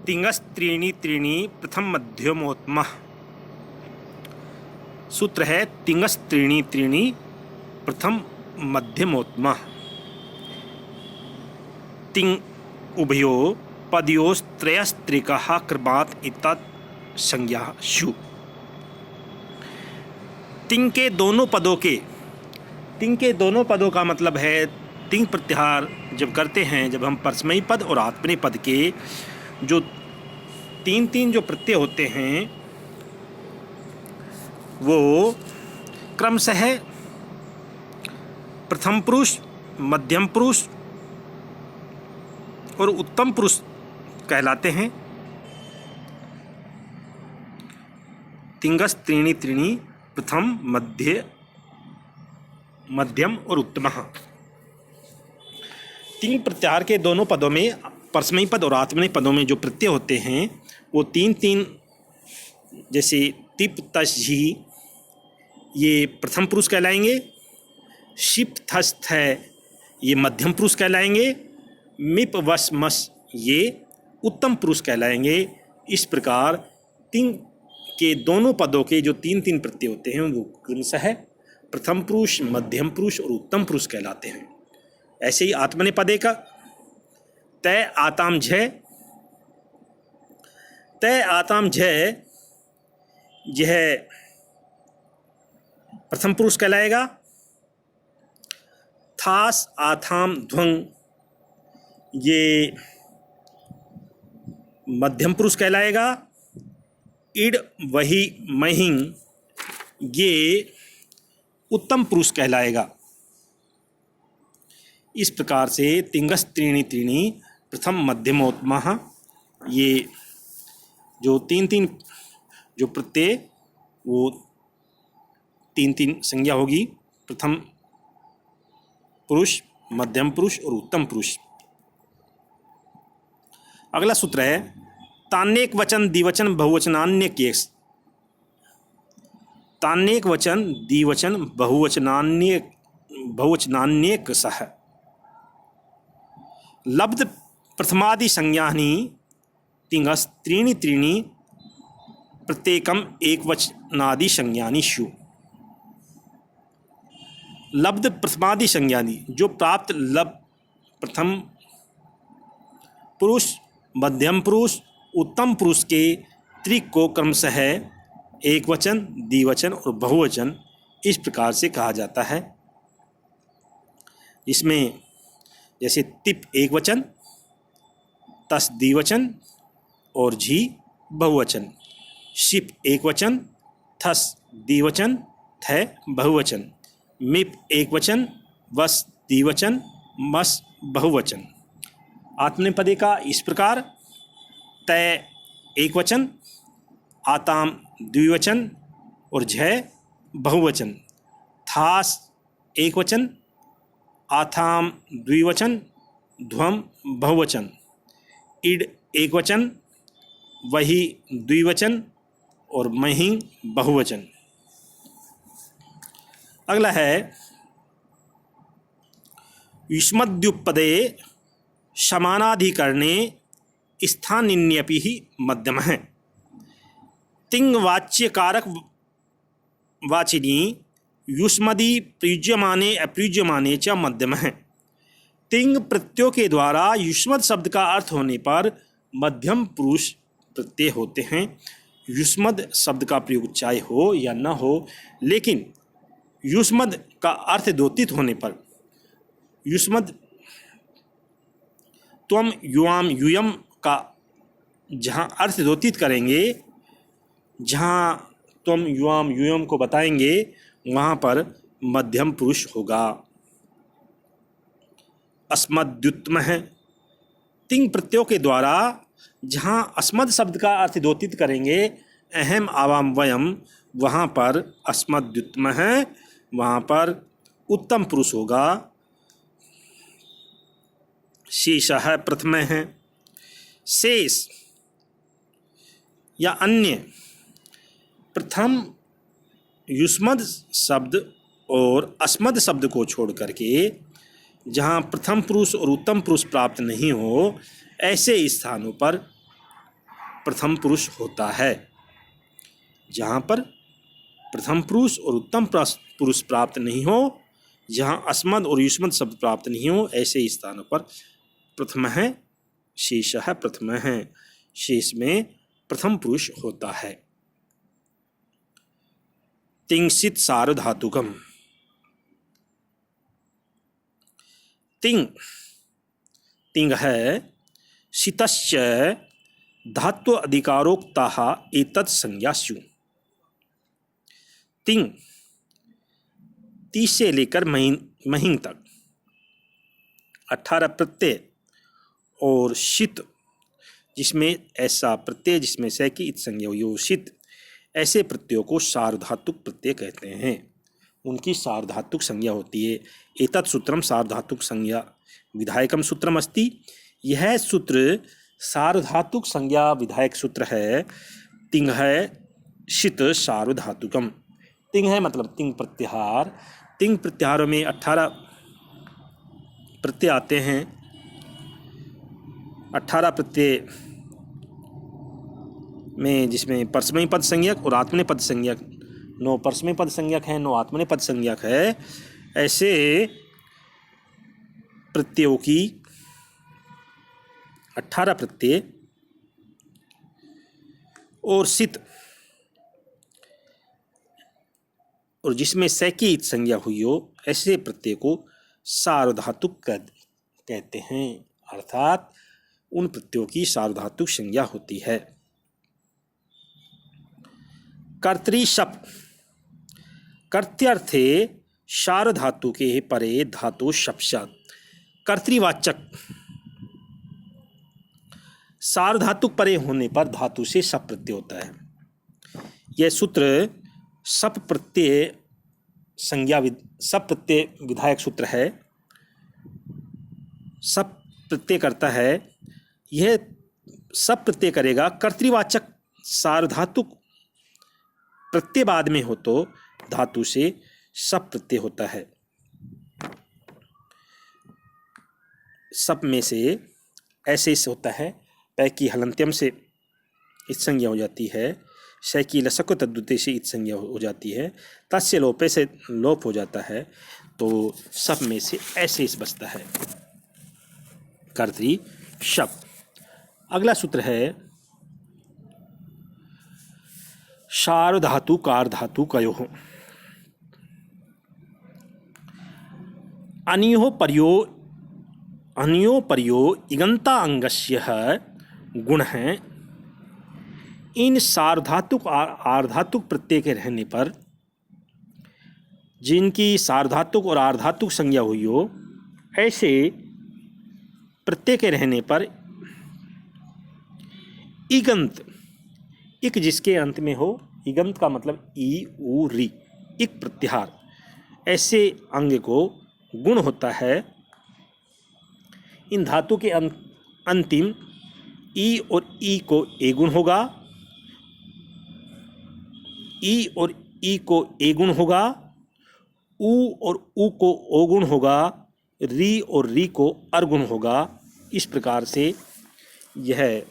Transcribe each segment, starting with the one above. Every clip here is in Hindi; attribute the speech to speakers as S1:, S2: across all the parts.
S1: तिङस्त्रीणि त्रीणि प्रथम मध्यमोत्तमः। सूत्र है तिङस्त्रीणि त्रीणि प्रथम मध्यमोत्तमः। तिङ उभयो पदयोस्त्रयस्त्रिकः कृमात् इत्तत् संज्ञा शु। तिङ के दोनों पदों का मतलब है तिङ प्रत्याहार जब करते हैं, जब हम परस्मयी पद और आत्मनेपद पद के जो तीन जो प्रत्यय होते हैं वो क्रमशः प्रथम पुरुष, मध्यम पुरुष और उत्तम पुरुष कहलाते हैं। तिङस्त्रीणि त्रीणि प्रथम, मध्यम और उत्तमः। तिङ प्रत्याहार के दोनों पदों में, परस्मयी पद और आत्मनेपद पदों में जो प्रत्यय होते हैं वो तीन, जैसे तिप तस झी ये प्रथम पुरुष कहलाएंगे, शिप थस थ ये मध्यम पुरुष कहलाएंगे, मिप वस मस ये उत्तम पुरुष कहलाएंगे। इस प्रकार तिङ के दोनों पदों के जो तीन प्रत्यय होते हैं वो क्रमशः प्रथम पुरुष, मध्यम पुरुष और उत्तम पुरुष कहलाते हैं। ऐसे ही आत्मनेपदे का तय आताम झय, तय आताम झय यह प्रथम पुरुष कहलाएगा। थास आथाम ध्वंग ये मध्यम पुरुष कहलाएगा। इड वही महिंग ये उत्तम पुरुष कहलाएगा। इस प्रकार से तिङस्त्रीणि त्रीणि प्रथम मध्यमोत्तमः ये जो तीन जो प्रत्यय वो तीन संज्ञा होगी, प्रथम पुरुष, मध्यम पुरुष और उत्तम पुरुष। अगला सूत्र है तान्येक वचन द्विवचन बहुवचनान्यक। तान्येक वचन द्विवचन बहुवचनान्यक सह लब्ध प्रथमादि संज्ञानि तिङस्त्रीणि त्रीणि प्रत्येकम एकवचनादि संज्ञानि शु। लब्ध प्रथमादि संज्ञानि जो प्राप्त प्रथम पुरुष, मध्यम पुरुष, उत्तम पुरुष के त्रिक को क्रमशः एकवचन, द्विवचन और बहुवचन इस प्रकार से कहा जाता है। इसमें जैसे तिप एकवचन, तस द्विवचन और झी बहुवचन, शिप एकवचन, थस द्विवचन, थ बहुवचन, मिप एकवचन, वस द्विवचन, मस बहुवचन। आत्मनेपदे का इस प्रकार तय एकवचन, आताम द्विवचन और झय बहुवचन, थास एकवचन, आथाम द्विवचन, ध्वम बहुवचन, इड एकवचन, वही द्विवचन और महिं बहुवचन। अगला है युष्मद्युपपदे समानाधिकरणे स्थानिन्यपि ही मध्यमः। तिङ वाच्यकारक वाचिनी युष्मदि प्रयुज्यमाने अप्रयुज्यमाने च मध्यमः। तिङ प्रत्ययों के द्वारा युष्मद शब्द का अर्थ होने पर मध्यम पुरुष प्रत्यय होते हैं। युष्मद शब्द का प्रयोग चाहे हो या न हो, लेकिन युष्मद का अर्थ द्योतित होने पर युष्मद त्वम युवाम यूयम का जहाँ अर्थ द्योतित करेंगे, जहाँ त्वम युवाम यूयम को बताएंगे वहाँ पर मध्यम पुरुष होगा। अस्मद्युत्तमः तिङ प्रत्ययों के द्वारा जहाँ अस्मद शब्द का अर्थ द्योतित करेंगे, अहम आवाम वयम, वहाँ पर अस्मद्युत्तमः, वहाँ पर उत्तम पुरुष होगा। शेषः प्रथमः शेष या अन्य प्रथम युष्मद शब्द और अस्मद शब्द को छोड़ करके जहाँ प्रथम पुरुष और उत्तम पुरुष प्राप्त नहीं हो, ऐसे स्थानों पर प्रथम पुरुष होता है। जहाँ पर प्रथम पुरुष और उत्तम पुरुष प्राप्त नहीं हो, जहाँ अस्मद और युष्मद शब्द प्राप्त नहीं हो, ऐसे स्थानों पर प्रथम है शेष है, प्रथम है शेष में प्रथम पुरुष होता है। तिंसित सार्वधातुकम। तिंग है सितश्च धातु अधिकारोक्ता एतत् संज्ञास्यु। तिंग ती से लेकर महिंग तक 18 प्रत्यय और शित जिसमें ऐसा प्रत्यय जिसमें से कि इत संज्ञा हुई हो, शित ऐसे प्रत्ययों को सार्वधातुक प्रत्यय कहते हैं। उनकी सार्वधातुक संज्ञा होती है। एतत् सूत्रम सार्वधातुक संज्ञा विधायकम सूत्रम अस्ति। यह सूत्र सार्वधातुक संज्ञा विधायक सूत्र है। तिंग है शित सार्वधातुकम। तिंग है मतलब तिंग प्रत्याहार। तिंग प्रत्याहारों में 18 प्रत्यय आते हैं। 18 प्रत्यय में जिसमें परस्मैपद पद संज्ञक और आत्मनेपद संज्ञक 9 परस्मैपद पद संज्ञक है, 9 आत्मनेपद पद संज्ञक है। ऐसे प्रत्ययों की 18 प्रत्यय और सित और जिसमें सैकी संज्ञा हुई हो, ऐसे प्रत्यय को सार्वधातुक कहते हैं। अर्थात उन प्रत्ययों की सार्वधातुक संज्ञा होती है। कर्तृशप कर्त्यर्थे सार्वधातु के परे धातु शप्शात्। कर्तृवाचक सार्वधातुक परे होने पर धातु से सप प्रत्यय होता है। यह सूत्र सप प्रत्यय संज्ञा सप प्रत्यय विधायक सूत्र है। सप प्रत्यय करता है। यह सप प्रत्यय करेगा। कर्तृवाचक सार्वधातुक प्रत्यय बाद में हो तो धातु से सप प्रत्यय होता है। सप में से ऐसे होता है। पै की हलंत्यम से इत संज्ञा हो जाती है। शै की लसक तद्दुते से इत संज्ञा हो जाती है। तस्य लोपे से लोप हो जाता है। तो सप में से ऐसे बचता है कर्तृ शप। अगला सूत्र है सार्वधातु कार्धातु कयोः। अन्यो पर्यो इगंता अंगस्य गुण है। इन सार्वधातुक आर्धातुक प्रत्यय के रहने पर, जिनकी सार्वधातुक और आर्धातुक संज्ञा हुई हो, ऐसे प्रत्यय के रहने पर इगंत इक जिसके अंत में हो, इगंत का मतलब ई उ री, इक प्रत्याहार, ऐसे अंग को गुण होता है। इन धातु के अंतिम ई और ई को ए गुण होगा, ई और ई को ए गुण होगा, उ और उ को ओ गुण होगा, री और री को अर गुण होगा। इस प्रकार से यह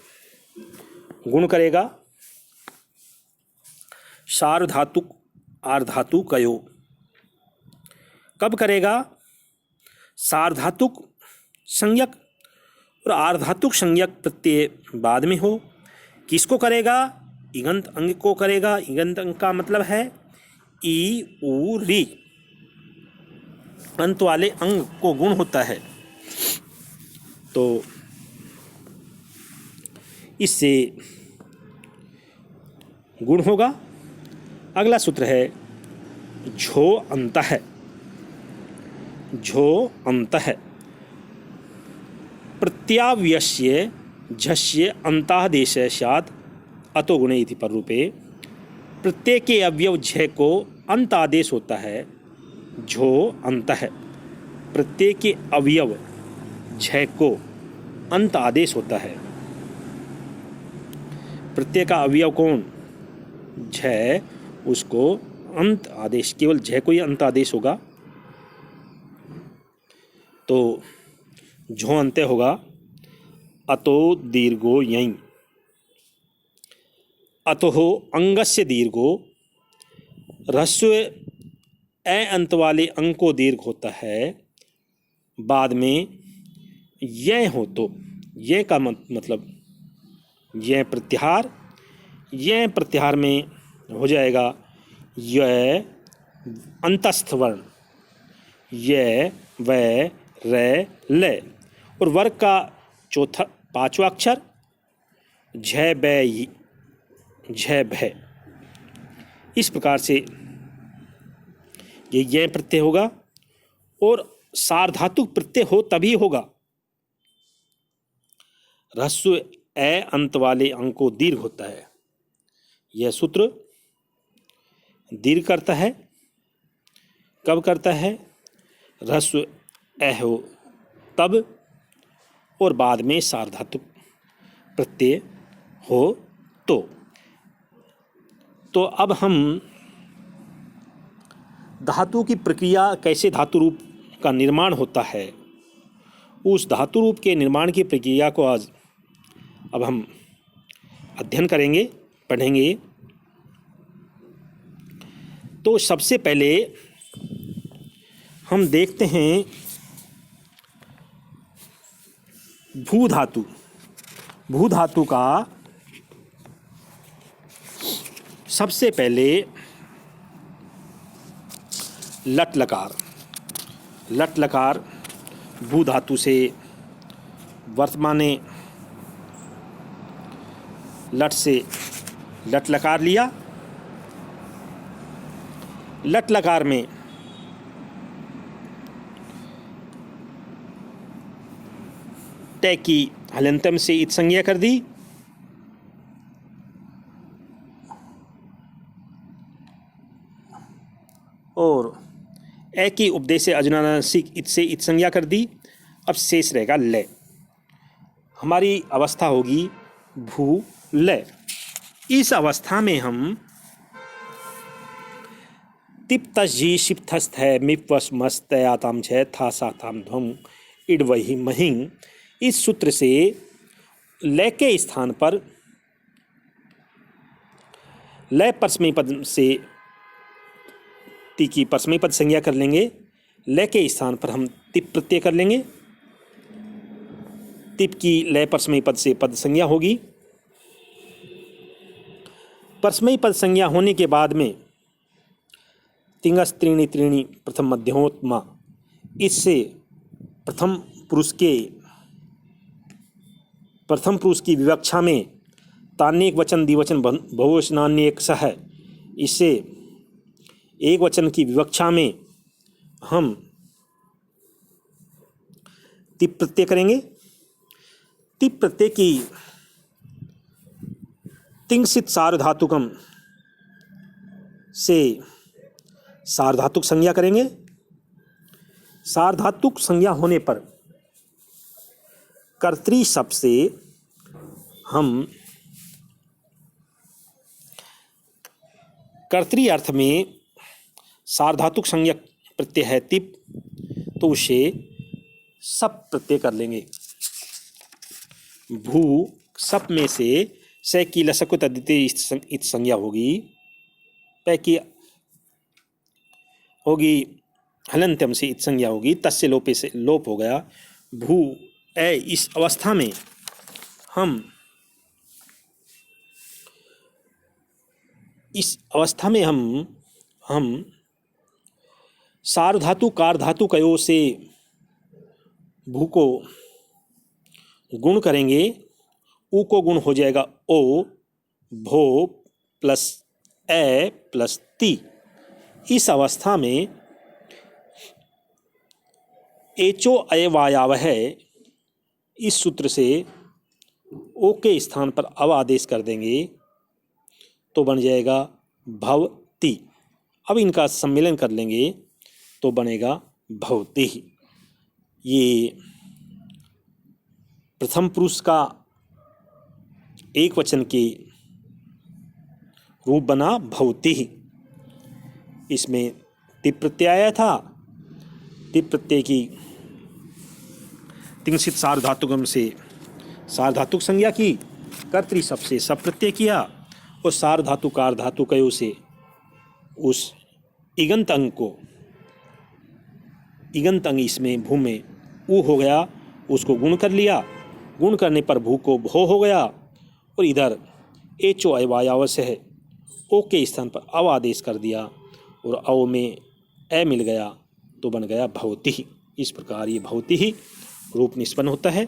S1: गुण करेगा। सार्वधातुक आर्धातु कयो कब करेगा? सार्वधातुक संज्ञक और आर्धातुक संज्ञक प्रत्यय बाद में हो। किसको करेगा? इगंत अंग को करेगा। इगंत अंग का मतलब है ई उ री, अंत वाले अंग को गुण होता है। तो इससे गुण होगा। अगला सूत्र है झो अंत है। झो अंत है प्रत्याव्यस्य झस्य अंतादेश स्यात् अतो गुणे इति पररूपे। प्रत्यय के अवयव झ को अंत आदेश होता है। झो अंत है प्रत्यय के अवयव झ को अंत आदेश होता है। प्रत्यय का अवयव कौन? झ, उसको अंत आदेश, केवल झ को ही अंत आदेश होगा। तो झो अंत्य होगा। अतो दीर्घो यई। अतः अंगस्य दीर्घो, ह्रस्व ए अंत वाले अंग को दीर्घ होता है, बाद में यह हो तो यह का मतलब यह प्रत्याहार में हो जाएगा यह अंतस्थ वर्ण, य व र ल, और वर्ग का पांचवा अक्षर झ भ। इस प्रकार से ये प्रत्यय होगा, और सार्वधातुक प्रत्यय हो तभी होगा ह्रस्व ए अंत वाले अंग को दीर्घ होता है। यह सूत्र दीर्घ करता है, कब करता है? ह्रस्व ए हो तब, और बाद में सार्वधातुक प्रत्यय हो तो अब हम धातु की प्रक्रिया, कैसे धातु रूप का निर्माण होता है, उस धातु रूप के निर्माण की प्रक्रिया को आज अब हम अध्ययन करेंगे, पढ़ेंगे। तो सबसे पहले हम देखते हैं भू धातु। भू धातु का सबसे पहले लट लकार। लट लकार भू धातु से वर्तमाने लट से लट लकार लिया। लट लकार में तय की हलंतम से इत संज्ञा कर दी, और ए की उपदेश से अजुनासिक इत से इत संज्ञा कर दी। अब शेष रहेगा लय। हमारी अवस्था होगी भू लय। इस अवस्था में हम तिप तस जी शिप थस्त है मिप वस मस्त आताम छय था साताम ध्वम इड वही महिंग, इस सूत्र से लय के स्थान पर लय परस्मयी पद से ती की परस्मयी पद संज्ञा कर लेंगे। लय के स्थान पर हम तिप प्रत्यय कर लेंगे। तिप की लय परस्मयी पद से पद संज्ञा होगी। परस्मयी पद संज्ञा होने के बाद में तिंगस त्रीणि त्रीणि प्रथम मध्यमोत्तमा, इससे प्रथम पुरुष की विवक्षा में तान्येक वचन द्विवचन बहुवचनान्येक सह, इससे एक वचन की विवक्षा में हम तिप प्रत्यय करेंगे। तिप प्रत्यय की तिंगसित सार्वधातुकम से सार्वधातुक संज्ञा करेंगे। सार्वधातुक संज्ञा होने पर कर्तरी शब्द से हम कर्तरी अर्थ में सार्वधातुक संज्ञा प्रत्यय है तिप, तो उसे सप प्रत्यय कर लेंगे। भू सप में से से की लसक तद्धिते इत संज्ञा होगी। पै की होगी हलंत्यम से इत संज्ञा होगी। तस्य लोपे से लोप हो गया। भू ए, इस अवस्था में हम सार्वधातु कार्धातु कयो से भू को गुण करेंगे। ऊ को गुण हो जाएगा ओ, भो प्लस ए प्लस ती। इस अवस्था में एचो अयवायाव है, इस सूत्र से ओ के स्थान पर अव आदेश कर देंगे तो बन जाएगा भवति। अब इनका सम्मेलन कर लेंगे तो बनेगा भवति। ये प्रथम पुरुष का एक वचन के रूप बना भवति। इसमें तिप प्रत्यय आया था। तिप प्रत्यय की तिंगसित सार्वधातुकम से सार्वधातुक संज्ञा की, कर्तरी शब्द से सब प्रत्यय किया, और सार धातु कार धातु कयो से उस इगंत अंग को, इगंत अंग इसमें भू में ऊ हो गया, उसको गुण कर लिया, गुण करने पर भू को भो हो गया, और इधर एचो अवायावस्य है, ओ के स्थान पर अव आदेश कर दिया और अव में ए मिल गया तो बन गया भवति। इस प्रकार ये भवति ही रूप निष्पन्न होता है।